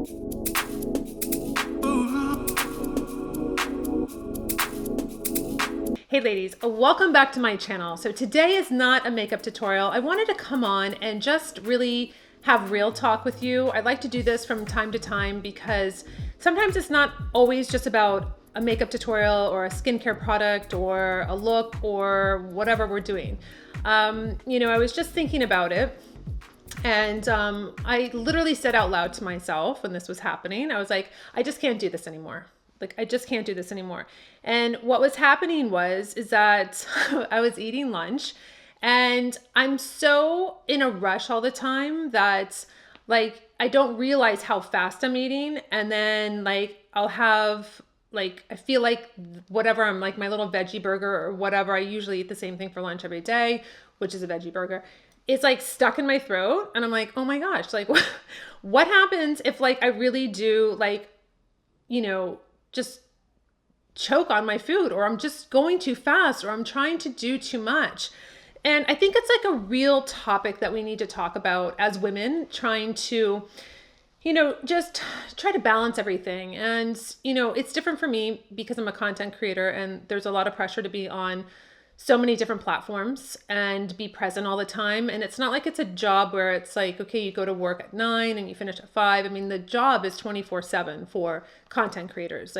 Hey ladies, welcome back to my channel. So today is not a makeup tutorial. I wanted to come on and just really have real talk with you. I like to do this from time to time because sometimes it's not always just about a makeup tutorial or a skincare product or a look or whatever we're doing. I was just thinking about it. And I literally said out loud to myself when this was happening, I was like, I just can't do this anymore. I just can't do this anymore. And what was happening is that I was eating lunch and I'm so in a rush all the time that I don't realize how fast I'm eating. And then I'll have I feel like whatever, I'm like my little veggie burger or whatever. I usually eat the same thing for lunch every day, which is a veggie burger. It's stuck in my throat and I'm like, oh my gosh, what happens if I really do just choke on my food, or I'm just going too fast, or I'm trying to do too much. And I think it's a real topic that we need to talk about as women trying to, just try to balance everything. And, it's different for me because I'm a content creator and there's a lot of pressure to be on so many different platforms and be present all the time. And it's not like it's a job where it's okay, you go to work at 9 and you finish at 5. I mean, the job is 24/7 for content creators.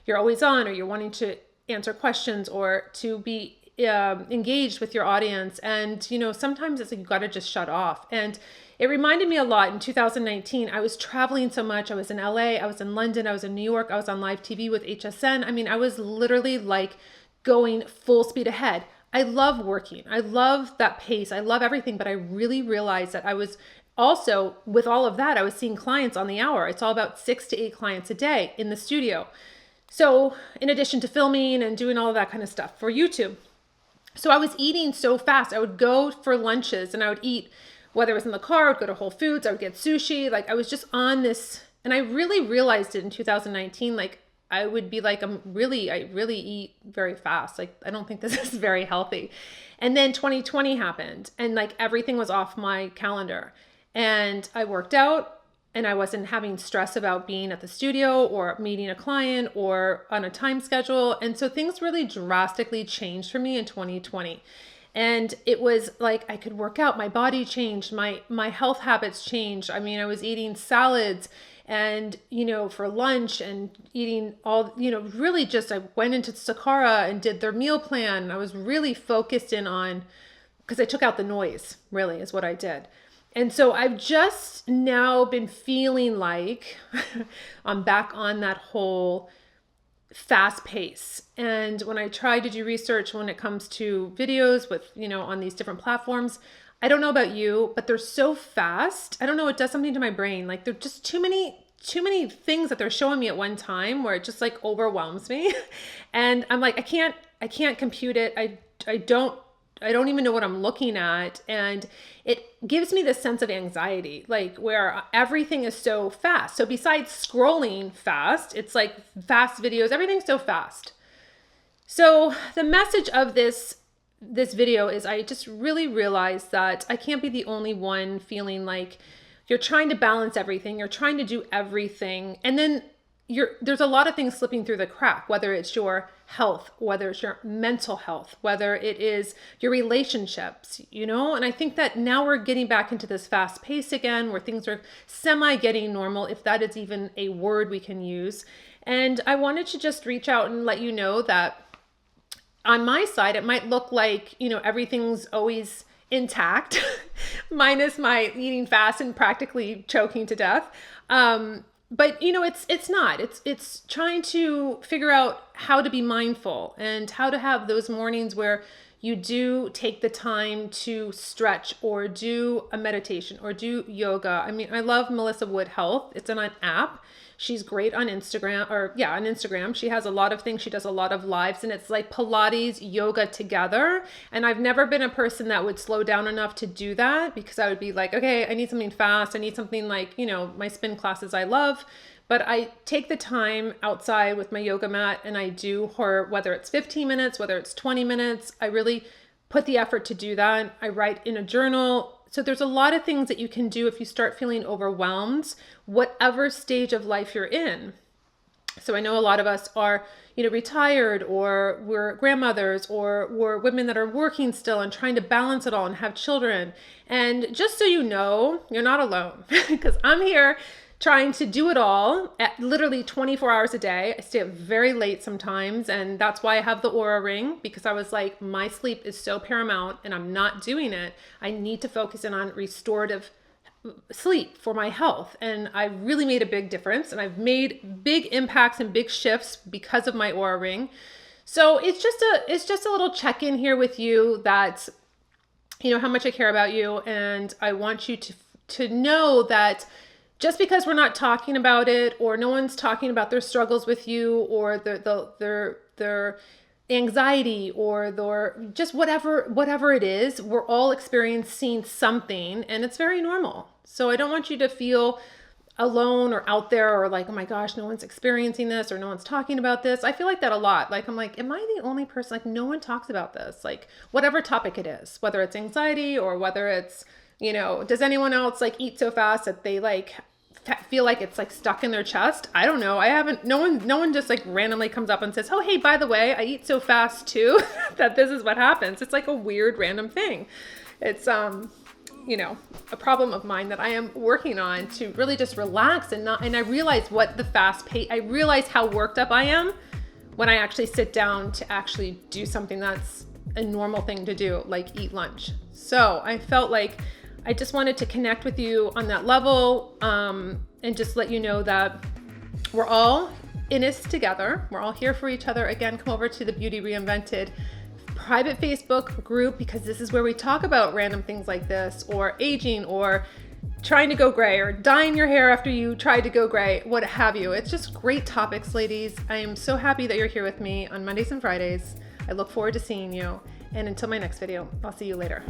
You're always on, or you're wanting to answer questions or to be engaged with your audience. And, sometimes it's you got to just shut off. And it reminded me a lot in 2019, I was traveling so much. I was in LA, I was in London, I was in New York, I was on live TV with HSN. I mean, I was literally going full speed ahead. I love working. I love that pace. I love everything. But I really realized that I was also, with all of that, I was seeing clients on the hour. It's all about 6 to 8 clients a day in the studio. So in addition to filming and doing all of that kind of stuff for YouTube. So I was eating so fast. I would go for lunches and I would eat, whether it was in the car, I would go to Whole Foods, I would get sushi. I was just on this, and I really realized it in 2019, I would be I really eat very fast. I don't think this is very healthy. And then 2020 happened and everything was off my calendar and I worked out and I wasn't having stress about being at the studio or meeting a client or on a time schedule. And so things really drastically changed for me in 2020. And it was I could work out, my body changed, my health habits changed. I mean, I was eating salads and, for lunch and eating all, really just, I went into Sakara and did their meal plan. I was really focused in on, because I took out the noise, really is what I did. And so I've just now been feeling I'm back on that whole fast pace. And when I try to do research when it comes to videos with, on these different platforms, I don't know about you, but they're so fast. I don't know, it does something to my brain. They're just too many things that they're showing me at one time where it just overwhelms me. And I'm I can't compute it. I don't even know what I'm looking at. And it gives me this sense of anxiety, where everything is so fast. So besides scrolling fast, it's fast videos, everything's so fast. So the message of this video is I just really realized that I can't be the only one feeling you're trying to balance everything. You're trying to do everything. And then there's a lot of things slipping through the crack, whether it's your health, whether it's your mental health, whether it is your relationships, and I think that now we're getting back into this fast pace again where things are semi getting normal, if that is even a word we can use. And I wanted to just reach out and let you know that on my side, it might look everything's always intact, minus my eating fast and practically choking to death. But it's not. It's trying to figure out how to be mindful and how to have those mornings where you do take the time to stretch or do a meditation or do yoga. I mean, I love Melissa Wood Health. It's an app. She's great on Instagram, on Instagram. She has a lot of things. She does a lot of lives, and it's Pilates, yoga together. And I've never been a person that would slow down enough to do that because I would be okay, I need something fast. I need something my spin classes I love. But I take the time outside with my yoga mat and I do her, whether it's 15 minutes, whether it's 20 minutes, I really put the effort to do that. I write in a journal So there's a lot of things that you can do if you start feeling overwhelmed, whatever stage of life you're in. So I know a lot of us are, retired, or we're grandmothers, or we're women that are working still and trying to balance it all and have children. And just so you know, you're not alone, because I'm here trying to do it all at literally 24 hours a day. I stay up very late sometimes, and that's why I have the Aura ring, because I was like, my sleep is so paramount and I'm not doing it. I need to focus in on restorative sleep for my health. And I really made a big difference, and I've made big impacts and big shifts because of my Aura ring. So it's just a little check-in here with you that, how much I care about you. And I want you to know that just because we're not talking about it, or no one's talking about their struggles with you, or their anxiety, or their just whatever it is, we're all experiencing something, and it's very normal. So I don't want you to feel alone or out there, or like, oh my gosh, no one's experiencing this, or no one's talking about this. I feel like that a lot. Like, I'm like, am I the only person? Like, no one talks about this. Like, whatever topic it is, whether it's anxiety, or whether it's, does anyone else like eat so fast that they like feel like it's like stuck in their chest? I don't know. No one just like randomly comes up and says, oh, hey, by the way, I eat so fast too, that this is what happens. It's like a weird random thing. It's, a problem of mine that I am working on to really just relax and I realize what the fast pace, I realize how worked up I am when I actually sit down to actually do something that's a normal thing to do, like eat lunch. So I felt like I just wanted to connect with you on that level, and just let you know that we're all in this together. We're all here for each other. Again, come over to the Beauty Reinvented private Facebook group, because this is where we talk about random things like this, or aging, or trying to go gray, or dyeing your hair after you tried to go gray, what have you. It's just great topics, ladies. I am so happy that you're here with me on Mondays and Fridays. I look forward to seeing you. And until my next video, I'll see you later.